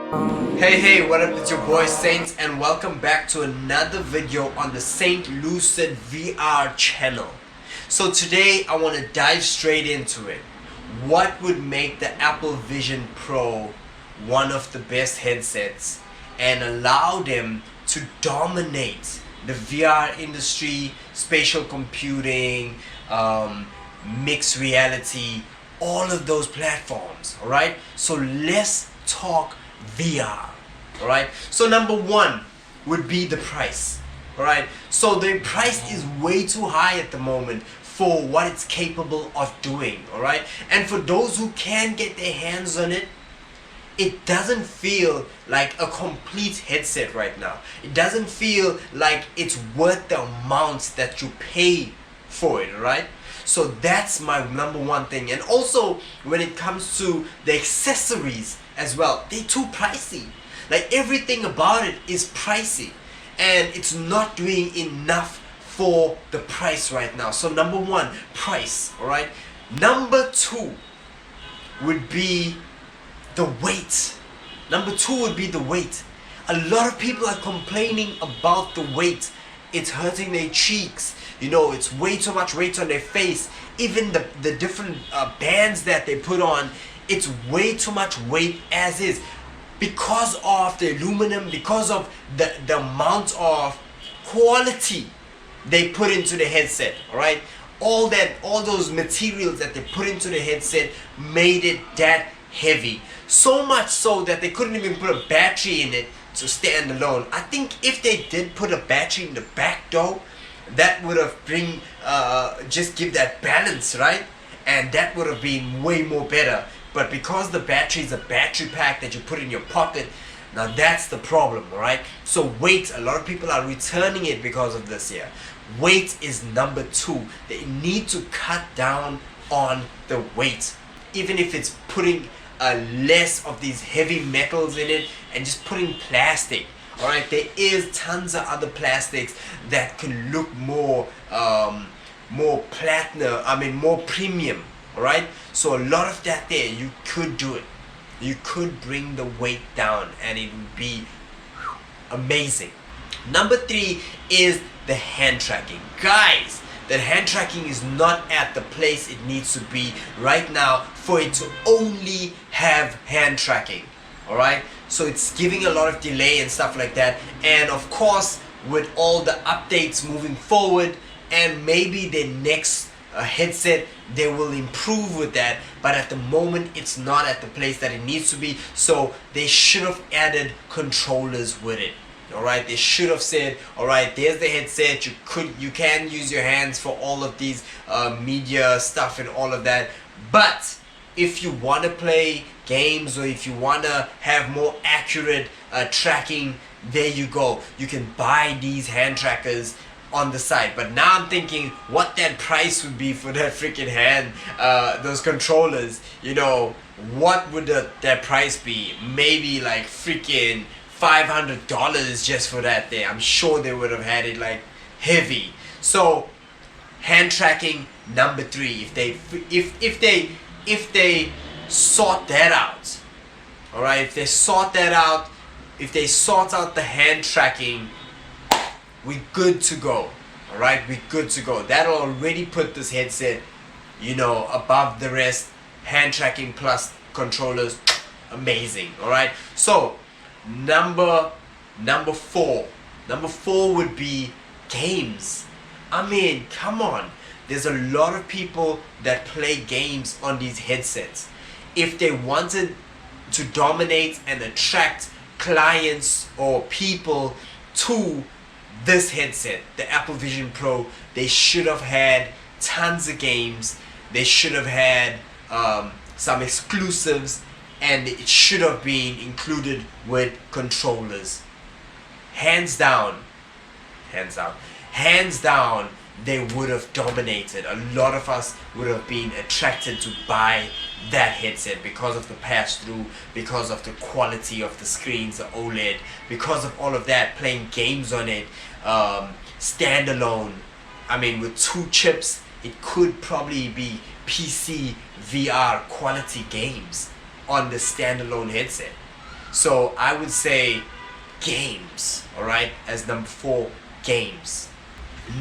Hey, what up? It's your boy Saints and welcome back to another video on the Saint Lucid VR channel. So today I want to dive straight into it. What would make the Apple Vision Pro one of the best headsets and allow them to dominate the VR industry, spatial computing, mixed reality, all of those platforms, alright? So let's talk VR. Alright, so number one would be the price. Alright, so the price is way too high at the moment for what it's capable of doing. Alright, and for those who can get their hands on it, it doesn't feel like a complete headset right now. It doesn't feel like it's worth the amounts that you pay for it, right? So that's my number one thing. And also when it comes to the accessories as well, they're too pricey. Like everything about it is pricey and it's not doing enough for the price right now. So number one, price, alright? Number two would be the weight. Number two would be the weight. A lot of people are complaining about the weight. It's hurting their cheeks. You know, it's way too much weight on their face. Even the different bands that they put on, it's way too much weight as is. Because of the aluminum, because of the amount of quality they put into the headset, alright? All those materials that they put into the headset made it that heavy. So much so that they couldn't even put a battery in it to stand alone. I think if they did put a battery in the back though, that would have just give that balance, right? And that would have been way more better. But because the battery is a battery pack that you put in your pocket, now that's the problem, alright? So weight, a lot of people are returning it because of this here. Weight is number two. They need to cut down on the weight. Even if it's putting less of these heavy metals in it and just putting plastic. Alright, there is tons of other plastics that can look more more premium. Alright, so a lot of that there, you could do it. You could bring the weight down and it would be amazing. Number three is the hand tracking. Guys, the hand tracking is not at the place it needs to be right now for it to only have hand tracking. Alright, so it's giving a lot of delay and stuff like that. And of course, with all the updates moving forward and maybe the next headset, they will improve with that, but at the moment it's not at the place that it needs to be. So they should have added controllers with it. Alright, they should have said, alright, there's the headset, you can use your hands for all of these media stuff and all of that, but if you want to play games or if you want to have more accurate tracking, there you go. You can buy these hand trackers on the side. But now I'm thinking what that price would be for that freaking hand, those controllers. You know, what would that price be? Maybe like freaking $500 just for that there. I'm sure they would have had it like heavy. So hand tracking number three. If they sort that out, alright, if they sort that out, if they sort out the hand tracking, we're good to go. Alright, we're good to go. That'll already put this headset, you know, above the rest. Hand tracking plus controllers, amazing. Alright, so number four would be games. I mean, come on. There's a lot of people that play games on these headsets. If they wanted to dominate and attract clients or people to this headset, the Apple Vision Pro, they should have had tons of games. They should have had some exclusives, and it should have been included with controllers. Hands down, they would have dominated. A lot of us would have been attracted to buy that headset because of the pass-through, because of the quality of the screens, the OLED, because of all of that, playing games on it, standalone. I mean, with two chips, it could probably be PC VR quality games on the standalone headset. So I would say games, alright, as number 4, games.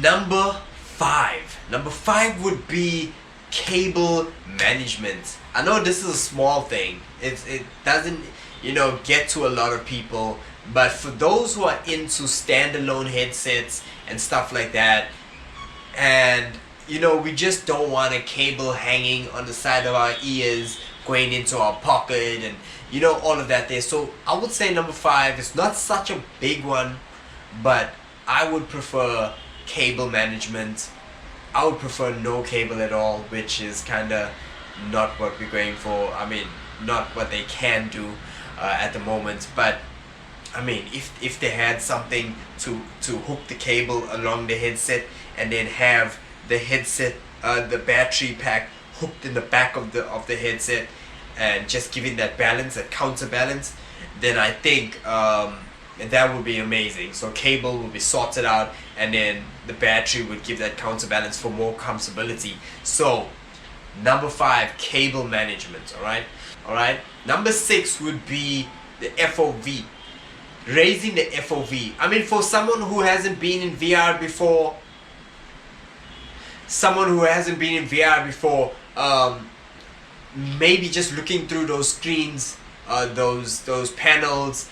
Number five would be cable management. I know this is a small thing. It doesn't, get to a lot of people, but for those who are into standalone headsets and stuff like that, and we just don't want a cable hanging on the side of our ears going into our pocket, and all of that there. So I would say number 5 is not such a big one, but I would prefer cable management. I would prefer no cable at all, which is kind of not what we're going for. I mean, not what they can do at the moment, but I mean, if they had something to hook the cable along the headset, and then have the headset, the battery pack hooked in the back of the headset, and just giving that balance, that counterbalance, then I think that would be amazing. So cable will be sorted out, and then the battery would give that counterbalance for more comfortability. So number 5, cable management. All right. Number 6 would be the FOV. Raising the FOV. I mean, for someone who hasn't been in VR before, maybe just looking through those screens, those panels,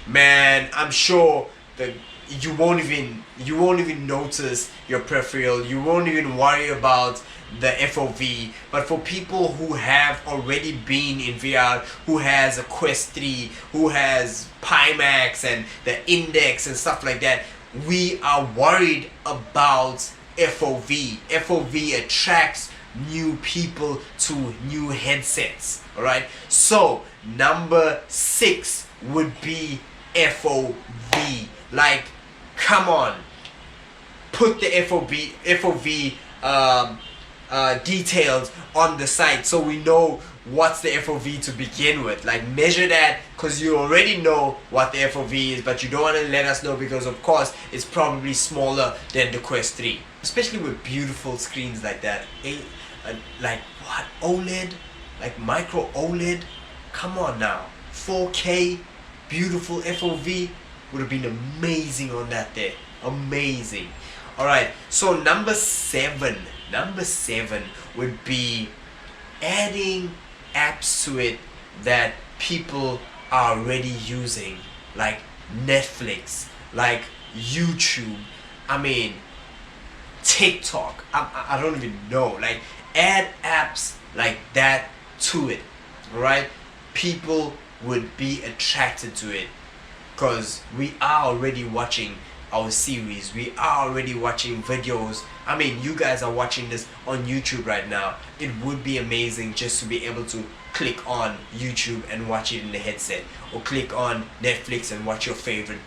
man, I'm sure that you won't even notice your peripheral. You won't even worry about the FOV. But for people who have already been in VR, who has a Quest 3, who has Pimax and the Index and stuff like that, we are worried about FOV. FOV attracts new people to new headsets. Alright, so number 6 would be FOV. Like, come on, put the FOV details on the site so we know what's the FOV to begin with. Like, measure that, because you already know what the FOV is, but you don't want to let us know because of course it's probably smaller than the Quest 3, especially with beautiful screens like that. Like what, OLED, like micro OLED, come on now, 4K beautiful FOV would have been amazing on that there. Amazing. Alright, so number 7 would be adding apps to it that people are already using, like Netflix, like YouTube, I mean TikTok, I don't even know. Like, add apps like that to it. Alright, people would be attracted to it, because we are already watching our series, we are already watching videos. I mean, you guys are watching this on YouTube right now. It would be amazing just to be able to click on YouTube and watch it in the headset, or click on Netflix and watch your favorite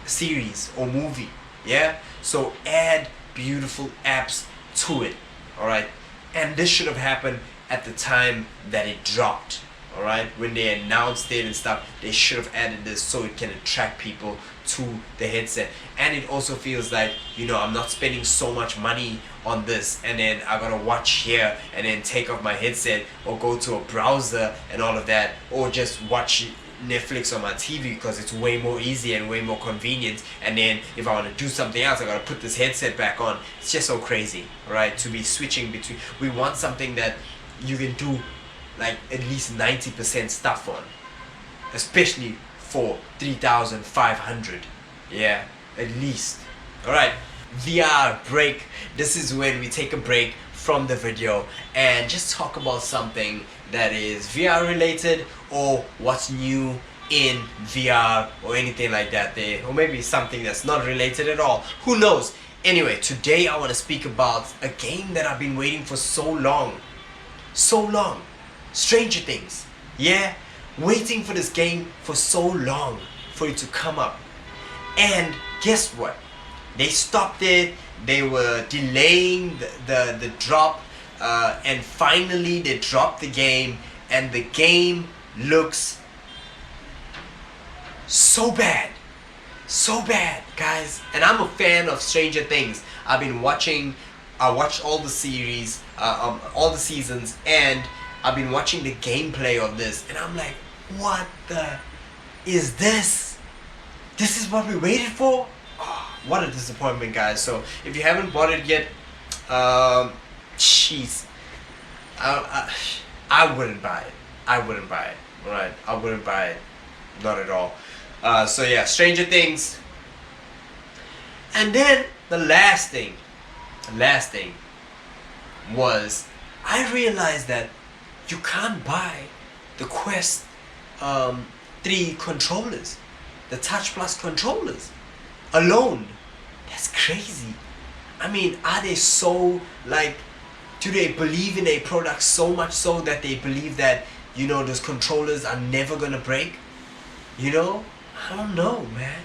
series or movie. Yeah, so add beautiful apps to it. Alright, and this should have happened at the time that it dropped. Alright, when they announced it and stuff, they should have added this so it can attract people to the headset. And it also feels like, I'm not spending so much money on this, and then I gotta watch here and then take off my headset, or go to a browser and all of that, or just watch Netflix on my TV, because it's way more easy and way more convenient. And then if I want to do something else, I gotta put this headset back on. It's just so crazy, right? To be switching between, we want something that you can do like at least 90% stuff on, especially for 3,500. Yeah, at least. Alright, VR break. This is when we take a break from the video and just talk about something that is VR related, or what's new in VR, or anything like that there, or maybe something that's not related at all, who knows. Anyway, today I want to speak about a game that I've been waiting for so long. Stranger Things. Yeah, waiting for this game for so long for it to come up, and guess what, they stopped it. They were delaying the drop, and finally they dropped the game, and the game looks so bad, guys. And I'm a fan of Stranger Things. I watched all the series, all the seasons, and I've been watching the gameplay of this, and I'm like, what the is this? This is what we waited for? Oh, what a disappointment, guys. So if you haven't bought it yet, jeez, I, I wouldn't buy it. I wouldn't buy it. Alright, I wouldn't buy it. Not at all. So yeah, Stranger Things. And then the last thing was I realized that you can't buy the Quest 3 controllers, the Touch Plus controllers alone. That's crazy. I mean, are they so like, do they believe in a product so much so that they believe that, you know, those controllers are never gonna break? You know, I don't know, man.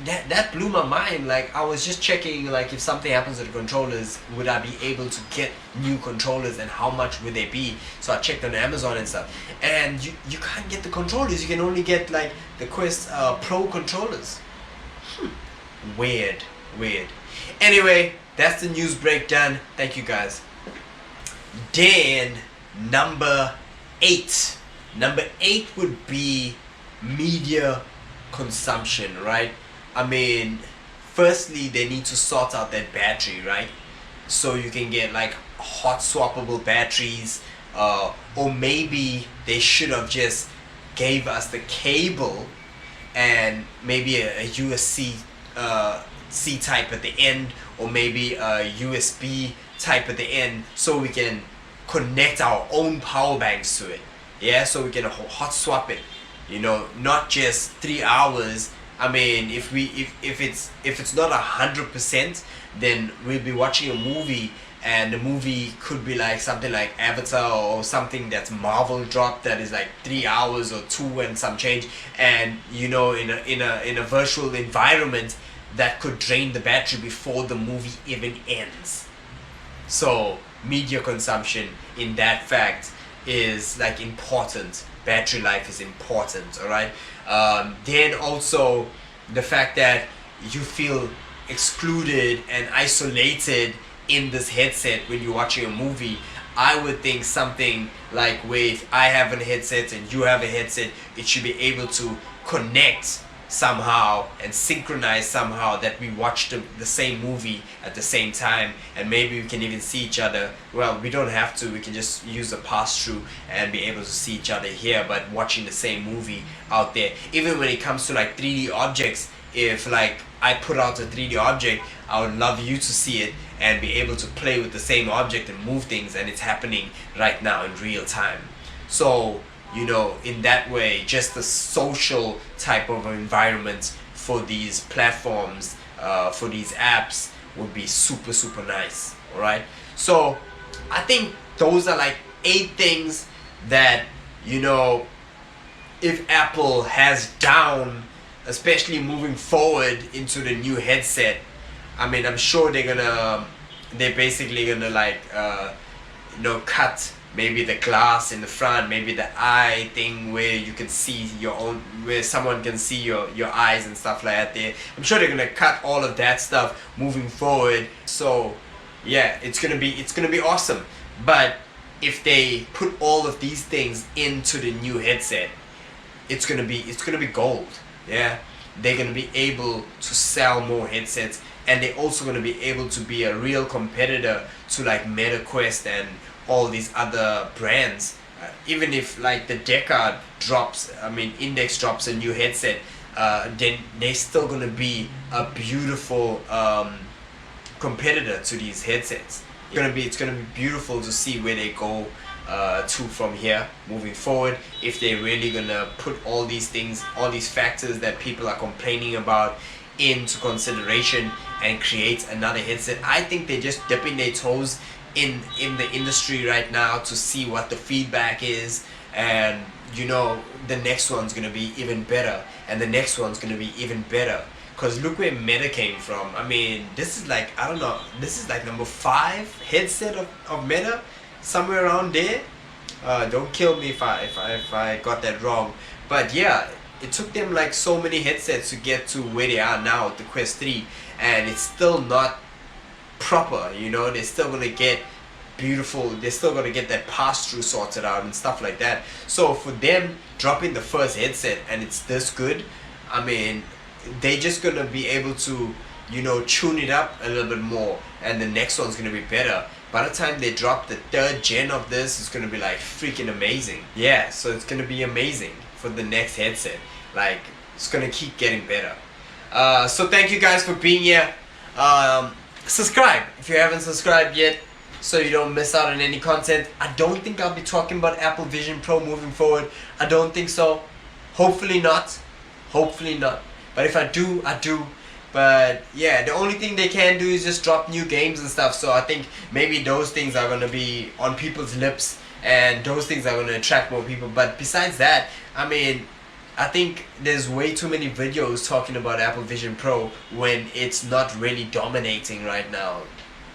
That blew my mind. Like, I was just checking, like, if something happens to the controllers, would I be able to get new controllers and how much would they be? So I checked on Amazon and stuff, and you can't get the controllers. You can only get like the Quest Pro controllers. Weird. Anyway, that's the news breakdown. Thank you, guys. Then number 8 would be media consumption, right? I mean, firstly, they need to sort out that battery, right? So you can get like hot swappable batteries, or maybe they should have just gave us the cable and maybe a USB C type at the end, or maybe a USB type at the end, so we can connect our own power banks to it. Yeah, so we can hot swap it. You know, not just 3 hours. I mean, if it's not 100%, then we'll be watching a movie, and the movie could be like something like Avatar or something that's Marvel dropped that is like 3 hours or 2 and some change, and you know, in a virtual environment that could drain the battery before the movie even ends. So media consumption in that fact is like important. Battery life is important. All right. Then also the fact that you feel excluded and isolated in this headset when you're watching a movie. I would think something like, where if I have a headset and you have a headset, it should be able to connect somehow and synchronize somehow, that we watch the same movie at the same time, and maybe we can even see each other. Well, we don't have to, we can just use a pass-through and be able to see each other here, but watching the same movie out there. Even when it comes to like 3D objects, if like I put out a 3D object, I would love you to see it and be able to play with the same object and move things, and it's happening right now in real time. So, you know, in that way, just the social type of environment for these platforms, for these apps, would be super nice. All right. So I think those are like 8 things that, you know, if Apple has down, especially moving forward into the new headset. I mean, I'm sure they're basically gonna like, you know, cut maybe the glass in the front, maybe the eye thing where you can see your own, where someone can see your eyes and stuff like that there. I'm sure they're gonna cut all of that stuff moving forward. So yeah, it's gonna be awesome. But if they put all of these things into the new headset, it's gonna be gold. Yeah, they're gonna be able to sell more headsets, and they're also gonna be able to be a real competitor to like MetaQuest and all these other brands. Even if like the Deckard drops, I mean Index drops a new headset, then they're still gonna be a beautiful competitor to these headsets. It's gonna be beautiful to see where they go to from here moving forward, if they're really gonna put all these things, all these factors that people are complaining about into consideration and create another headset. I think they're just dipping their toes in the industry right now to see what the feedback is, and you know, the next one's gonna be even better, and the next one's gonna be even better. Cause look where Meta came from. I mean, this is like, I don't know, this is like number 5 headset of Meta, somewhere around there. Don't kill me if I got that wrong. But yeah, it took them like so many headsets to get to where they are now with the Quest 3, and it's still not proper. You know, they're still gonna get beautiful, they're still gonna get that pass-through sorted out and stuff like that. So for them dropping the first headset and it's this good, I mean, they're just gonna be able to, you know, tune it up a little bit more, and the next one's gonna be better. By the time they drop the 3rd gen of this, it's gonna be like freaking amazing. Yeah, so it's gonna be amazing for the next headset. Like, it's gonna keep getting better. So thank you guys for being here. Subscribe if you haven't subscribed yet, so you don't miss out on any content. I don't think I'll be talking about Apple Vision Pro moving forward. I don't think so. Hopefully not. Hopefully not. But if I do, I do. But yeah, the only thing they can do is just drop new games and stuff. So I think maybe those things are going to be on people's lips, and those things are going to attract more people. But besides that, I mean, I think there's way too many videos talking about Apple Vision Pro when it's not really dominating right now.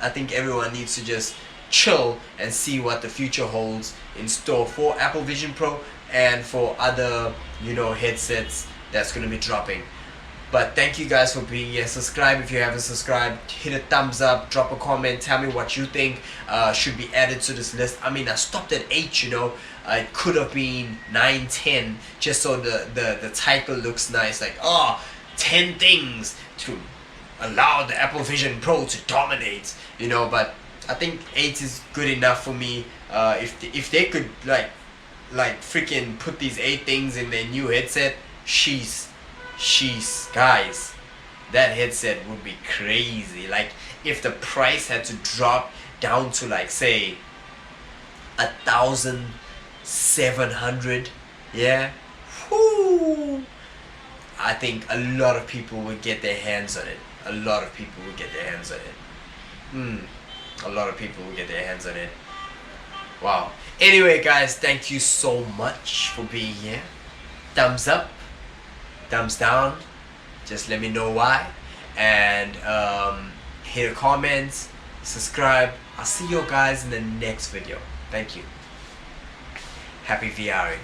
I think everyone needs to just chill and see what the future holds in store for Apple Vision Pro and for other, you know, headsets that's going to be dropping. But thank you guys for being here. Subscribe if you haven't subscribed. Hit a thumbs up, drop a comment, tell me what you think should be added to this list. I mean, I stopped at 8, you know. It could have been 9, 10, just so the title looks nice. Like, oh, 10 things to allow the Apple Vision Pro to dominate, you know. But I think 8 is good enough for me. If they could like freaking put these 8 things in their new headset, sheesh, guys, that headset would be crazy. Like, if the price had to drop down to, like, say 1,700, yeah, whoo, I think a lot of people would get their hands on it. A lot of people would get their hands on it. A lot of people would get their hands on it. Wow. Anyway, guys, thank you so much for being here. Thumbs up, thumbs down, just let me know why, and hit a comment, subscribe. I'll see you guys in the next video. Thank you. Happy VRing.